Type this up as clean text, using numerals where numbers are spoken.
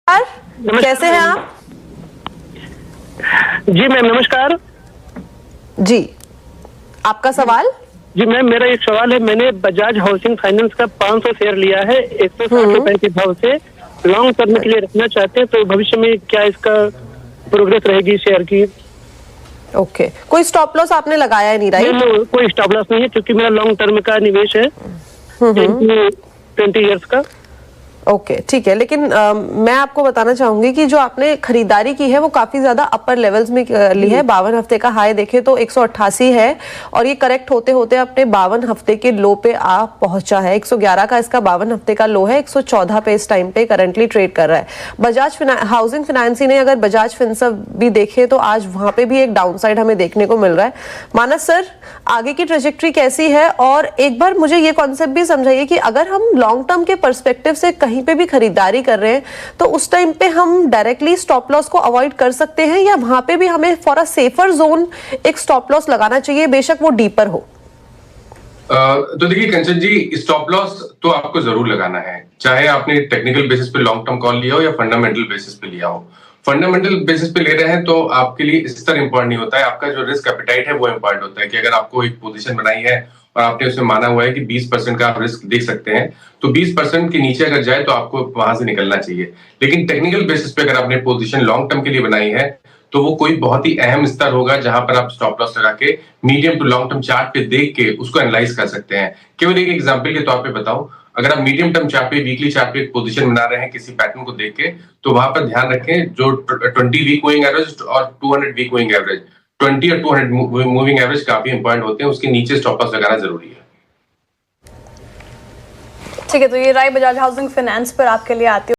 कैसे हैं आप? जी मैम नमस्कार। जी, आपका सवाल? जी मैम, मेरा एक सवाल है। मैंने बजाज हाउसिंग फाइनेंस का 500 शेयर लिया है 160 रुपए के भाव से। लॉन्ग टर्म के लिए रखना चाहते हैं, तो भविष्य में क्या इसका प्रोग्रेस रहेगी शेयर की? ओके, कोई स्टॉप लॉस आपने लगाया है नहीं, राइट? नहीं, कोई स्टॉप लॉस नहीं है, क्योंकि मेरा लॉन्ग टर्म का निवेश है 20 ईयर्स का। ओके, ठीक है, लेकिन मैं आपको बताना चाहूंगी कि जो आपने खरीदारी की है वो काफी ज्यादा अपर लेवल्स में ली है। 52 हफ्ते का हाई देखे तो 188 है और ये करेक्ट होते होते अपने 52 हफ्ते के लो पे आ पहुंचा है। 111 का इसका 52 हफ्ते का लो है, 114 पे इस टाइम पे करंटली ट्रेड कर रहा है। बजाज हाउसिंग फाइनेंस ने अगर बजाज फिनसर्व भी देखे तो आज वहां पे भी एक डाउनसाइड हमें देखने को मिल रहा है। मानस सर, आगे की ट्रेजेक्ट्री कैसी है? और एक बार मुझे ये कॉन्सेप्ट भी समझाइए कि अगर हम लॉन्ग टर्म के पर्सपेक्टिव से कहीं पे भी खरीदारी कर रहे हैं तो उस टाइम पे हम डायरेक्टली स्टॉप लॉस को अवॉइड कर सकते हैं, या वहां पे भी हमें फॉर अ सेफर जोन एक स्टॉप लॉस लगाना चाहिए, बेशक वो डीपर हो? तो देखिए कंचन जी, स्टॉप लॉस तो आपको जरूर लगाना है, चाहे आपने टेक्निकल बेसिस पे लॉन्ग टर्म कॉल लिया हो या फंडामेंटल बेसिस पे लिया हो। फंडामेंटल बेसिस पे ले रहे हैं तो आपके लिए स्तर इंपॉर्टेंट नहीं होता है, आपका जो रिस्क एपेटाइट है वो इंपॉर्टेंट होता है। कि अगर आपको एक पोजीशन बनाई है और आपने उसमें माना हुआ है कि 20% का आप रिस्क देख सकते हैं, तो 20% के नीचे अगर जाए तो आपको वहां से निकलना चाहिए। लेकिन टेक्निकल बेसिस पे अगर आपने पोजीशन लॉन्ग टर्म के लिए बनाई है तो वो कोई बहुत ही अहम स्तर होगा जहां पर आप स्टॉप लॉस लगा के medium to long term chart पे देख के उसको एनालाइज कर सकते हैं। केवल एक एग्जांपल के तौर पे बताऊं, अगर आप मीडियम टर्म चार्ट पे वीकली चार्ट पे एक पोजीशन बना रहे हैं किसी पैटर्न को देख के, तो वहां पर ध्यान रखें जो 20 वीक मूविंग एवरेज और 200 वीक मूविंग एवरेज, 20 और 200 मूविंग एवरेज काफी इंपॉर्टेंट होते हैं, उसके नीचे स्टॉप लॉस लगाना जरूरी है। ठीक है, तो ये राय बजाज हाउसिंग फाइनेंस पर आपके लिए आती है।